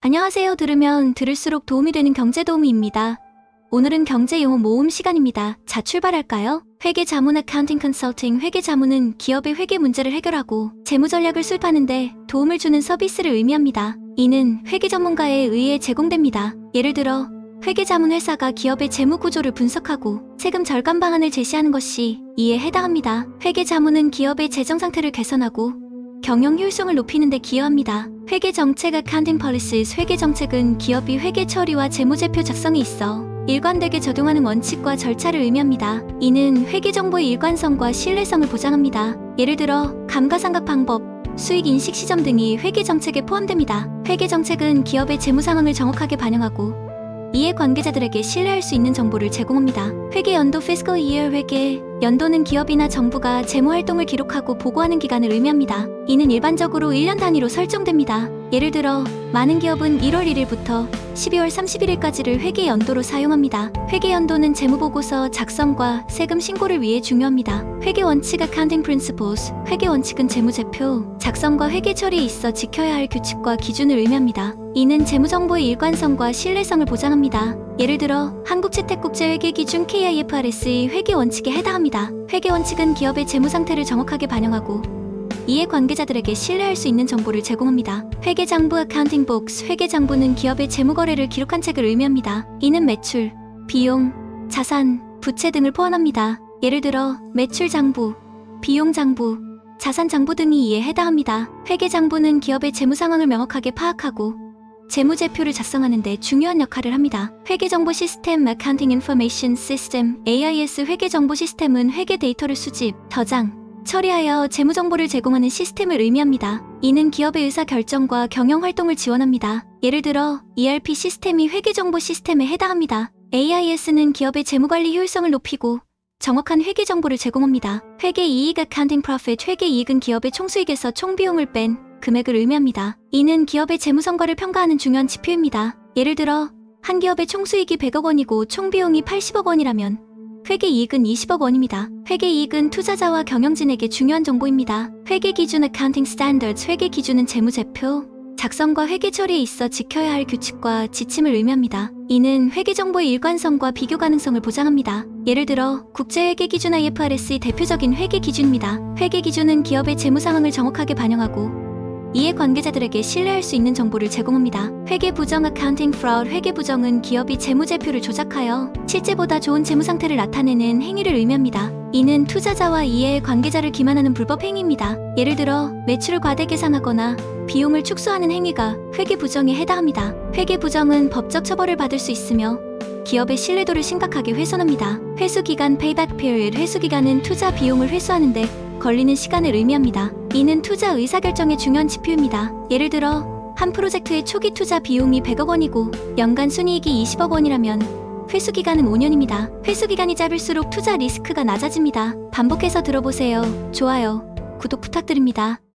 안녕하세요. 들으면 들을수록 도움이 되는 경제도우미입니다. 오늘은 경제용어 모음 시간입니다. 자, 출발할까요? 회계자문 어카운팅 컨설팅. 회계자문은 기업의 회계 문제를 해결하고 재무전략을 수립하는데 도움을 주는 서비스를 의미합니다. 이는 회계 전문가에 의해 제공됩니다. 예를 들어 회계자문 회사가 기업의 재무구조를 분석하고 세금 절감 방안을 제시하는 것이 이에 해당합니다. 회계자문은 기업의 재정상태를 개선하고 경영 효율성을 높이는 데 기여합니다. 회계정책 어카운팅 policies. 회계정책은 기업이 회계 처리와 재무제표 작성에 있어 일관되게 적용하는 원칙과 절차를 의미합니다. 이는 회계정보의 일관성과 신뢰성을 보장합니다. 예를 들어 감가상각 방법, 수익 인식 시점 등이 회계정책에 포함됩니다. 회계정책은 기업의 재무상황을 정확하게 반영하고 이해 관계자들에게 신뢰할 수 있는 정보를 제공합니다. 회계연도 fiscal year. 회계 연도는 기업이나 정부가 재무활동을 기록하고 보고하는 기간을 의미합니다. 이는 일반적으로 1년 단위로 설정됩니다. 예를 들어 많은 기업은 1월 1일부터 12월 31일까지를 회계연도로 사용합니다. 회계연도는 재무보고서 작성과 세금 신고를 위해 중요합니다. 회계원칙 accounting principles. 회계원칙은 재무제표 작성과 회계 처리에 있어 지켜야 할 규칙과 기준을 의미합니다. 이는 재무정보의 일관성과 신뢰성을 보장합니다. 예를 들어 한국채택국제회계기준 KIFRS의 회계원칙에 해당합니다. 회계원칙은 기업의 재무상태를 정확하게 반영하고 이해 관계자들에게 신뢰할 수 있는 정보를 제공합니다. 회계장부 accounting books. 회계장부는 기업의 재무거래를 기록한 책을 의미합니다. 이는 매출, 비용, 자산, 부채 등을 포함합니다. 예를 들어 매출장부, 비용장부, 자산장부 등이 이에 해당합니다. 회계장부는 기업의 재무상황을 명확하게 파악하고 재무제표를 작성하는 데 중요한 역할을 합니다. 회계정보 시스템 Accounting Information System AIS. 회계정보 시스템은 회계 데이터를 수집, 저장, 처리하여 재무정보를 제공하는 시스템을 의미합니다. 이는 기업의 의사결정과 경영활동을 지원합니다. 예를 들어 ERP 시스템이 회계정보 시스템에 해당합니다. AIS는 기업의 재무관리 효율성을 높이고 정확한 회계정보를 제공합니다. 회계이익 Accounting Profit. 회계이익은 기업의 총수익에서 총비용을 뺀 금액을 의미합니다. 이는 기업의 재무성과를 평가하는 중요한 지표입니다. 예를 들어 한 기업의 총수익이 100억 원이고 총비용이 80억 원이라면 회계이익은 20억 원입니다. 회계이익은 투자자와 경영진에게 중요한 정보입니다. 회계기준 Accounting Standards. 회계기준은 재무제표 작성과 회계 처리에 있어 지켜야 할 규칙과 지침을 의미합니다. 이는 회계정보의 일관성과 비교 가능성을 보장합니다. 예를 들어 국제회계기준 IFRS의 대표적인 회계기준입니다. 회계기준은 기업의 재무상황을 정확하게 반영하고 이해 관계자들에게 신뢰할 수 있는 정보를 제공합니다. 회계부정 Accounting Fraud. 회계부정은 기업이 재무제표를 조작하여 실제보다 좋은 재무상태를 나타내는 행위를 의미합니다. 이는 투자자와 이해 관계자를 기만하는 불법 행위입니다. 예를 들어 매출을 과대 계산하거나 비용을 축소하는 행위가 회계부정에 해당합니다. 회계부정은 법적 처벌을 받을 수 있으며 기업의 신뢰도를 심각하게 훼손합니다. 회수기간 Payback Period. 회수기간은 투자 비용을 회수하는데 걸리는 시간을 의미합니다. 이는 투자 의사결정의 중요한 지표입니다. 예를 들어 한 프로젝트의 초기 투자 비용이 100억 원이고 연간 순이익이 20억 원이라면 회수기간은 5년입니다. 회수기간이 짧을수록 투자 리스크가 낮아집니다. 반복해서 들어보세요. 좋아요, 구독 부탁드립니다.